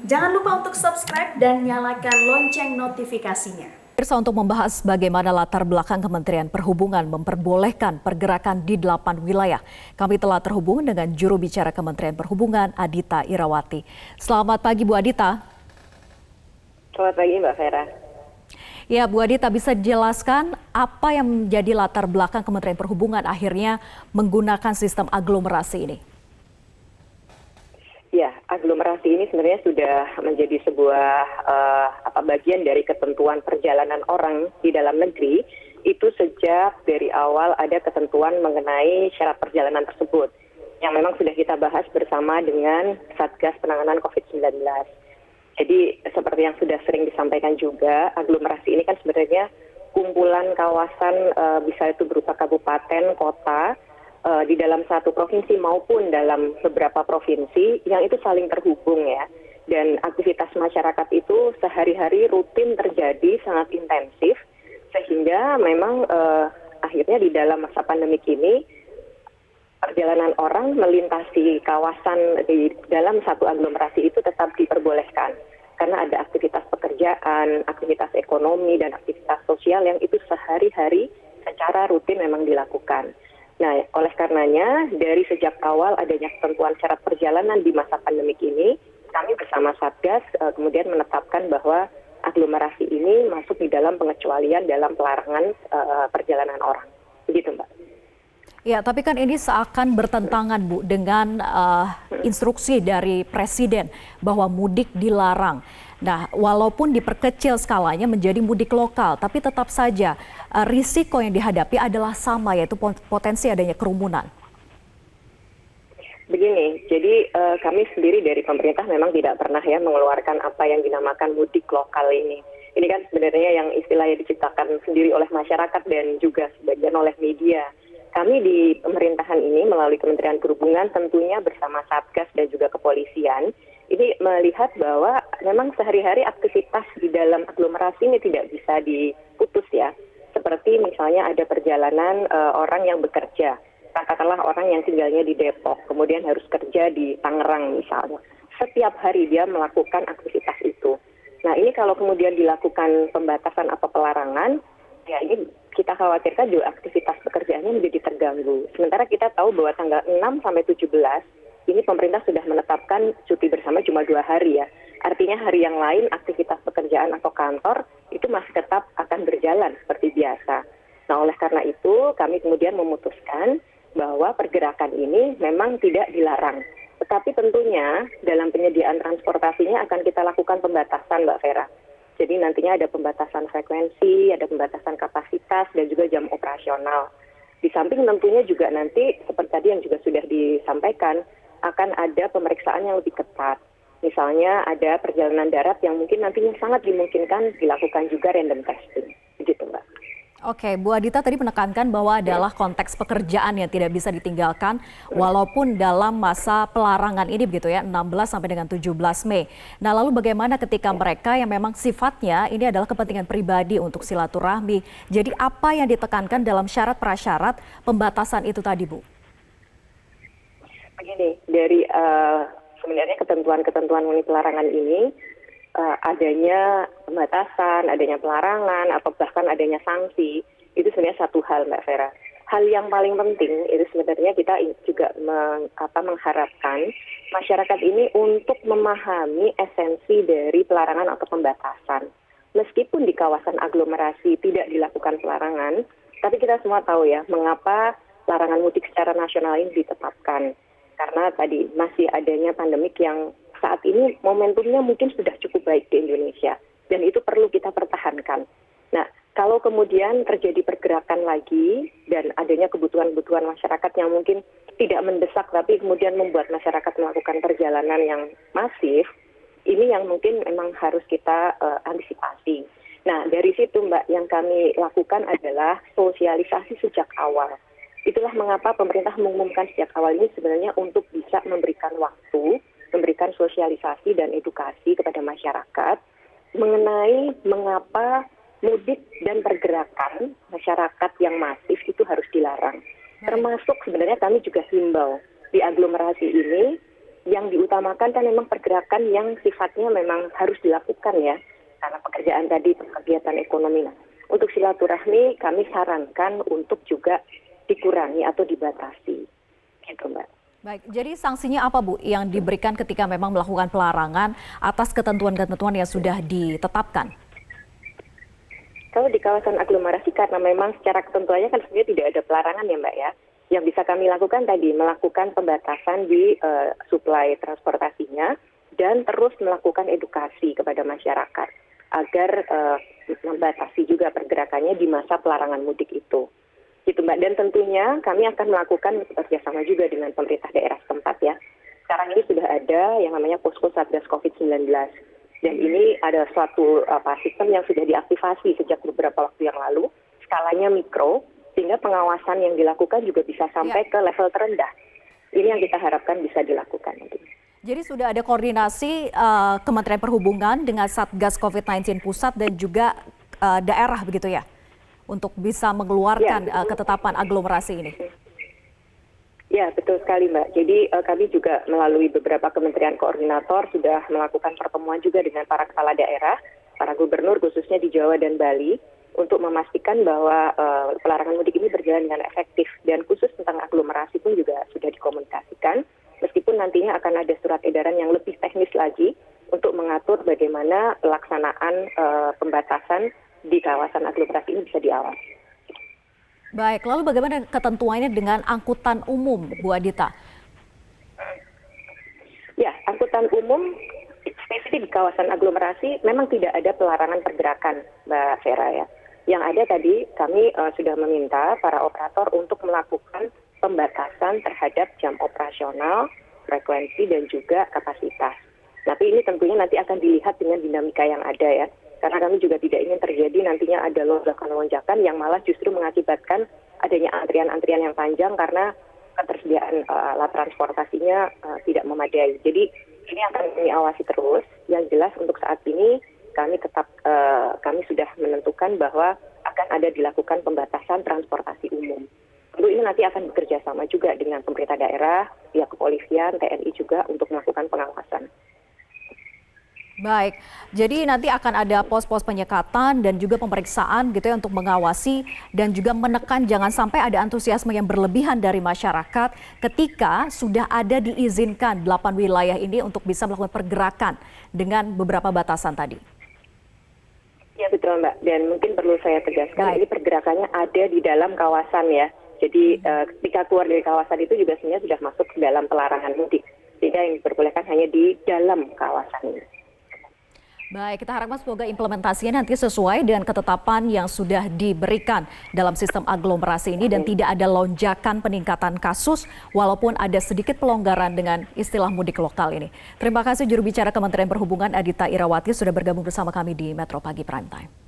Jangan lupa untuk subscribe dan nyalakan lonceng notifikasinya. Pemirsa, untuk membahas bagaimana latar belakang Kementerian Perhubungan memperbolehkan pergerakan di 8 wilayah, kami telah terhubung dengan juru bicara Kementerian Perhubungan, Adita Irawati. Selamat pagi, Bu Adita. Selamat pagi, Mbak Vera. Ya, Bu Adita, bisa dijelaskan apa yang menjadi latar belakang Kementerian Perhubungan akhirnya menggunakan sistem aglomerasi ini? Ya, aglomerasi ini sebenarnya sudah menjadi sebuah bagian dari ketentuan perjalanan orang di dalam negeri. Itu sejak dari awal ada ketentuan mengenai syarat perjalanan tersebut, yang memang sudah kita bahas bersama dengan Satgas Penanganan COVID-19. Jadi seperti yang sudah sering disampaikan juga, aglomerasi ini kan sebenarnya kumpulan kawasan, bisa itu berupa kabupaten, kota, di dalam satu provinsi maupun dalam beberapa provinsi yang itu saling terhubung ya. Dan aktivitas masyarakat itu sehari-hari rutin terjadi sangat intensif, sehingga memang akhirnya di dalam masa pandemik ini perjalanan orang melintasi kawasan di dalam satu aglomerasi itu tetap diperbolehkan. Karena ada aktivitas pekerjaan, aktivitas ekonomi, dan aktivitas sosial yang itu sehari-hari secara rutin memang dilakukan. Nah, oleh karenanya dari sejak awal adanya ketentuan syarat perjalanan di masa pandemik ini, kami bersama Satgas kemudian menetapkan bahwa aglomerasi ini masuk di dalam pengecualian dalam pelarangan perjalanan orang. Begitu, Mbak. Ya, tapi kan ini seakan bertentangan, Bu, dengan instruksi dari Presiden bahwa mudik dilarang. Nah, walaupun diperkecil skalanya menjadi mudik lokal, tapi tetap saja risiko yang dihadapi adalah sama, yaitu potensi adanya kerumunan. Begini, jadi kami sendiri dari pemerintah memang tidak pernah ya mengeluarkan apa yang dinamakan mudik lokal ini. Ini kan sebenarnya yang istilahnya diciptakan sendiri oleh masyarakat dan juga sebagian oleh media. Kami di pemerintahan ini melalui Kementerian Perhubungan tentunya bersama Satgas dan juga kepolisian ini melihat bahwa memang sehari-hari aktivitas di dalam aglomerasi ini tidak bisa diputus ya. Seperti misalnya ada perjalanan orang yang bekerja, katakanlah orang yang tinggalnya di Depok, kemudian harus kerja di Tangerang misalnya. Setiap hari dia melakukan aktivitas itu. Nah, ini kalau kemudian dilakukan pembatasan atau pelarangan, ya ini kita khawatirkan juga aktivitas pekerjaannya menjadi terganggu. Sementara kita tahu bahwa tanggal 6 sampai 17 ini pemerintah sudah menetapkan cuti bersama cuma 2 hari ya. Artinya hari yang lain aktivitas pekerjaan atau kantor itu masih tetap akan berjalan seperti biasa. Nah, oleh karena itu kami kemudian memutuskan bahwa pergerakan ini memang tidak dilarang. Tetapi tentunya dalam penyediaan transportasinya akan kita lakukan pembatasan, Mbak Vera. Jadi nantinya ada pembatasan frekuensi, ada pembatasan kapasitas, dan juga jam operasional. Di samping tentunya juga nanti seperti tadi yang juga sudah disampaikan, akan ada pemeriksaan yang lebih ketat. Misalnya ada perjalanan darat yang mungkin nantinya sangat dimungkinkan dilakukan juga random testing. Begitu, Mbak. Oke, Bu Adita tadi menekankan bahwa adalah konteks pekerjaan yang tidak bisa ditinggalkan walaupun dalam masa pelarangan ini begitu ya, 16 sampai dengan 17 Mei. Nah, lalu bagaimana ketika mereka yang memang sifatnya ini adalah kepentingan pribadi untuk silaturahmi. Jadi apa yang ditekankan dalam syarat prasyarat pembatasan itu tadi, Bu? Begini, dari sebenarnya ketentuan-ketentuan mengenai pelarangan ini adanya pembatasan, adanya pelarangan, atau bahkan adanya sanksi, itu sebenarnya satu hal, Mbak Vera. Hal yang paling penting itu sebenarnya kita juga mengharapkan masyarakat ini untuk memahami esensi dari pelarangan atau pembatasan. Meskipun di kawasan aglomerasi tidak dilakukan pelarangan, tapi kita semua tahu ya mengapa larangan mudik secara nasional ini ditetapkan. Karena tadi masih adanya pandemik yang saat ini momentumnya mungkin sudah cukup baik di Indonesia. Dan itu perlu kita pertahankan. Nah, kalau kemudian terjadi pergerakan lagi dan adanya kebutuhan-kebutuhan masyarakat yang mungkin tidak mendesak tapi kemudian membuat masyarakat melakukan perjalanan yang masif, ini yang mungkin memang harus kita antisipasi. Nah, dari situ Mbak, yang kami lakukan adalah sosialisasi sejak awal. Itulah mengapa pemerintah mengumumkan sejak awal ini sebenarnya untuk bisa memberikan waktu, memberikan sosialisasi dan edukasi kepada masyarakat mengenai mengapa mudik dan pergerakan masyarakat yang masif itu harus dilarang. Termasuk sebenarnya kami juga himbau di aglomerasi ini yang diutamakan kan memang pergerakan yang sifatnya memang harus dilakukan ya, karena pekerjaan tadi, kegiatan ekonomi. Nah, untuk silaturahmi kami sarankan untuk juga dikurangi atau dibatasi, gitu Mbak. Baik, jadi sanksinya apa Bu yang diberikan ketika memang melakukan pelarangan atas ketentuan-ketentuan yang sudah ditetapkan? Kalau di kawasan aglomerasi karena memang secara ketentuannya kan sebenarnya tidak ada pelarangan ya Mbak ya. Yang bisa kami lakukan tadi melakukan pembatasan di suplai transportasinya dan terus melakukan edukasi kepada masyarakat agar membatasi juga pergerakannya di masa pelarangan mudik itu. Gitu Mbak, dan tentunya kami akan melakukan bekerjasama juga dengan pemerintah daerah setempat ya. Sekarang ini sudah ada yang namanya Posko Satgas COVID-19. Dan ini ada suatu sistem yang sudah diaktifasi sejak beberapa waktu yang lalu, skalanya mikro, sehingga pengawasan yang dilakukan juga bisa sampai ke level terendah. Ini yang kita harapkan bisa dilakukan nanti. Jadi sudah ada koordinasi Kementerian Perhubungan dengan Satgas COVID-19 pusat dan juga daerah begitu ya? Untuk bisa mengeluarkan ketetapan aglomerasi ini. Ya, betul sekali Mbak. Jadi kami juga melalui beberapa kementerian koordinator sudah melakukan pertemuan juga dengan para kepala daerah, para gubernur khususnya di Jawa dan Bali, untuk memastikan bahwa pelarangan mudik ini berjalan dengan efektif. Dan khusus tentang aglomerasi pun juga sudah dikomunikasikan, meskipun nantinya akan ada surat edaran yang lebih teknis lagi untuk mengatur bagaimana pelaksanaan pembatasan di kawasan aglomerasi ini bisa diawasi. Baik, lalu bagaimana ketentuannya dengan angkutan umum, Bu Adita? Ya, angkutan umum spesifik di kawasan aglomerasi memang tidak ada pelarangan pergerakan, Mbak Vera ya. Yang ada tadi kami sudah meminta para operator untuk melakukan pembatasan terhadap jam operasional, frekuensi dan juga kapasitas. Tapi ini tentunya nanti akan dilihat dengan dinamika yang ada ya. Karena kami juga tidak ingin terjadi nantinya ada lonjakan-lonjakan yang malah justru mengakibatkan adanya antrian-antrian yang panjang karena ketersediaan alat transportasinya tidak memadai. Jadi ini akan kami awasi terus. Yang jelas untuk saat ini kami tetap kami sudah menentukan bahwa akan ada dilakukan pembatasan transportasi umum. Tentu ini nanti akan bekerja sama juga dengan pemerintah daerah, pihak kepolisian, TNI juga untuk melakukan pengawasan. Baik, jadi nanti akan ada pos-pos penyekatan dan juga pemeriksaan gitu ya untuk mengawasi dan juga menekan jangan sampai ada antusiasme yang berlebihan dari masyarakat ketika sudah ada diizinkan 8 wilayah ini untuk bisa melakukan pergerakan dengan beberapa batasan tadi. Ya betul Mbak, dan mungkin perlu saya tegaskan ini pergerakannya ada di dalam kawasan ya. Jadi ketika keluar dari kawasan itu juga sebenarnya sudah masuk ke dalam pelarangan mudik. Sehingga yang diperbolehkan hanya di dalam kawasan ini. Baik, kita harapkan semoga implementasinya nanti sesuai dengan ketetapan yang sudah diberikan dalam sistem aglomerasi ini dan tidak ada lonjakan peningkatan kasus walaupun ada sedikit pelonggaran dengan istilah mudik lokal ini. Terima kasih juru bicara Kementerian Perhubungan Adita Irawati sudah bergabung bersama kami di Metro Pagi Prime Time.